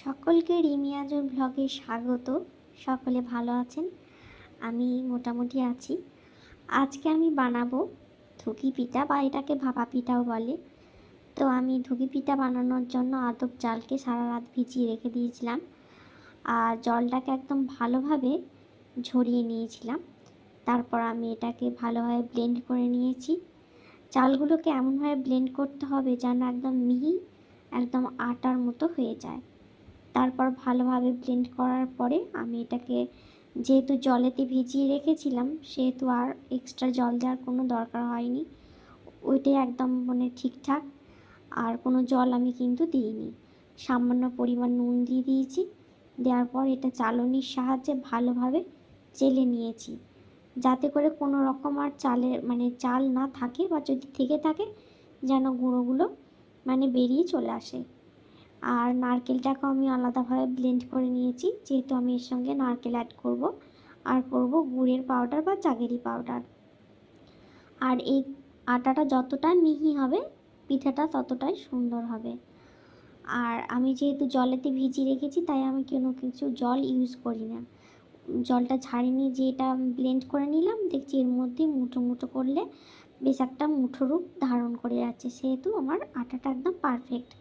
সকলকে রিমিয়াজুর ব্লগে স্বাগত। সকলে ভালো আছেন? আমি মোটামুটি আছি। আজকে আমি বানাবো ধুকি পিঠা, বা এটাকে ভাপা পিঠাও বলে। তো আমি ধুকি পিঠা বানানোর জন্য আতপ চালকে সারা রাত ভিজিয়ে রেখে দিয়েছিলাম, আর জলটাকে একদম ভালোভাবে ঝরিয়ে নিয়েছিলাম। তারপর আমি এটাকে ভালোভাবে ব্লেন্ড করে নিয়েছি। চালগুলোকে এমনভাবে ব্লেন্ড করতে হবে যেন একদম মিহি, একদম আটার মতো হয়ে যায়। তারপর ভালোভাবে ব্লেন্ড করার পরে আমি এটাকে, যেহেতু জলেতে ভিজিয়ে রেখেছিলাম, সেহেতু আর এক্সট্রা জল দেওয়ার কোনো দরকার হয়নি। ওইটাই একদম ঠিকঠাক। আর কোনো জল আমি কিন্তু দিইনি। সামান্য পরিমাণ নুন দিয়ে দিয়েছি। দেওয়ার পর এটা চালনির সাহায্যে ভালোভাবে চেলে নিয়েছি, যাতে করে কোনো রকম আর চাল না থাকে, বা যদি থেকে থাকে যেন গুঁড়োগুলো বেরিয়ে চলে আসে। আর নারকেলটাকেও আমি আলাদাভাবে ব্লেন্ড করে নিয়েছি, যেহেতু আমি এর সঙ্গে নারকেল অ্যাড করব। আর করব গুড়ের পাউডার বা জাগেরি পাউডার। আর এই আটাটা যতটা মিহি হবে, পিঠাটা ততটাই সুন্দর হবে। আর আমি যেহেতু জলেতে ভিজিয়ে রেখেছি, তাই আমি কোনো কিছু জল ইউজ করি না। জলটা ঝাড়িয়ে যে এটা ব্লেন্ড করে নিলাম, দেখছি এর মধ্যে মুঠো মুঠো করলে বেশ একটা মুঠো রূপ ধারণ করে যাচ্ছে, সেহেতু আমার আটাটা একদম পারফেক্ট।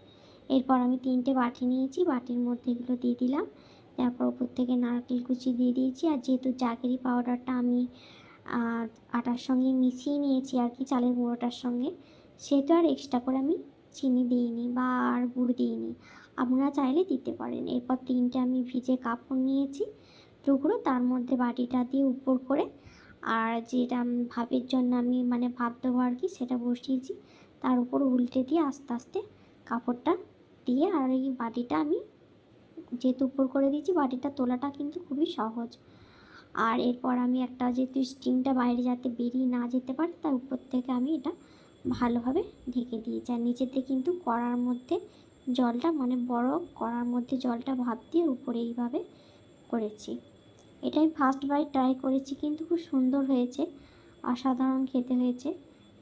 এরপর আমি 3টে বাটি নিয়েছি, বাটির মধ্যে এগুলো দিয়ে দিলাম। তারপর উপর থেকে নারকেল কুচি দিয়ে দিয়েছি। আর যেহেতু জাগেরি পাউডারটা আমি আটার সঙ্গে মিশিয়ে নিয়েছি আর কি, চালের গুঁড়োটার সঙ্গে, সেহেতু আর এক্সট্রা করে আমি চিনি দিইনি বা আর গুড় দিইনি। আপনারা চাইলে দিতে পারেন। এরপর 3টে আমি ভিজে কাপড় নিয়েছি টুকরো, তার মধ্যে বাটিটা দিয়ে উপর করে, আর যেটা ভাপের জন্য আমি ভাপ দেবো আর কি, সেটা বসিয়েছি। তার উপর উল্টে দিয়ে আস্তে আস্তে কাপড়টা দিয়ে, আর এই বাটিটা আমি যেহেতু উপর করে দিয়েছি, বাটিটা তোলাটা কিন্তু খুবই সহজ। আর এরপর আমি একটা, যেহেতু স্টিমটা বাইরে যাতে বেরিয়ে না যেতে পারে, তার উপর থেকে আমি এটা ভালোভাবে ঢেকে দিয়েছি। আর নিচেতে কিন্তু কড়ার মধ্যে জলটা, বড় কড়ার মধ্যে জলটা ভাপ দিয়ে উপরে এইভাবে করেছি। এটাই ফার্স্টবার ট্রাই করেছি, কিন্তু খুব সুন্দর হয়েছে, অসাধারণ খেতে হয়েছে।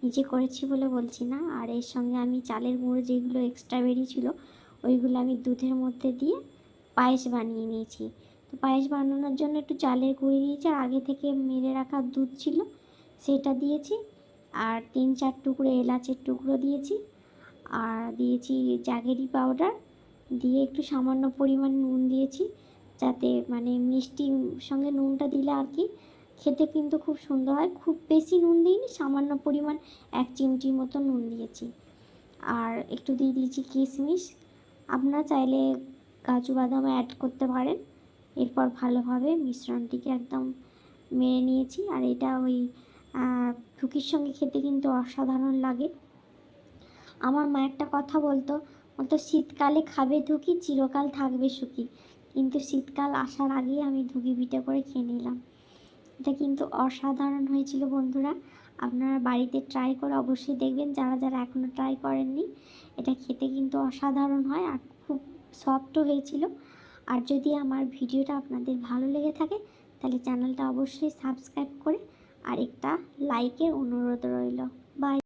নিজে করেছি বলে বলছি না। আর এর সঙ্গে আমি চালের গুঁড়ো যেগুলো এক্সট্রা বেরিয়েছিল, ওইগুলো আমি দুধের মধ্যে দিয়ে পায়েস বানিয়ে নিয়েছি। তো পায়েস বানানোর জন্য একটু চালের গুঁড়ি দিয়েছি, আর আগে থেকে মেরে রাখা দুধ ছিল সেটা দিয়েছি। আর 3-4 টুকরো এলাচের টুকরো দিয়েছি। আর দিয়েছি জাগেরি পাউডার, দিয়ে একটু সামান্য পরিমাণ নুন দিয়েছি, যাতে মিষ্টির সঙ্গে নুনটা দিলে আর কি খেতে কিন্তু খুব সুন্দর হয়। খুব বেশি নুন দিইনি, সামান্য পরিমাণ 1 চিমটির মতো নুন দিয়েছি। আর একটু দিয়ে দিয়েছি কিশমিশ। আপনারা চাইলে কাজু বাদাম অ্যাড করতে পারেন। এরপর ভালোভাবে মিশ্রণটিকে একদম মেরে নিয়েছি। আর এটা ওই ধুকির সঙ্গে খেতে কিন্তু অসাধারণ লাগে। আমার মা একটা কথা বলতো, শীতকালে খাবে ধুকি, চিরকাল থাকবে সুখী। কিন্তু শীতকাল আসার আগেই আমি ধুকি পিঠা করে খেয়ে নিলাম। এটা কিন্তু অসাধারণ হয়েছিল বন্ধুরা। আপনারা বাড়িতে ট্রাই করে অবশ্যই দেখবেন, যারা যারা এখনও ট্রাই করেননি। এটা খেতে কিন্তু অসাধারণ হয়, আর খুব সফটও হয়েছিল। আর যদি আমার ভিডিওটা আপনাদের ভালো লেগে থাকে, তাহলে চ্যানেলটা অবশ্যই সাবস্ক্রাইব করে আর একটা লাইকের অনুরোধ রইল। বাই।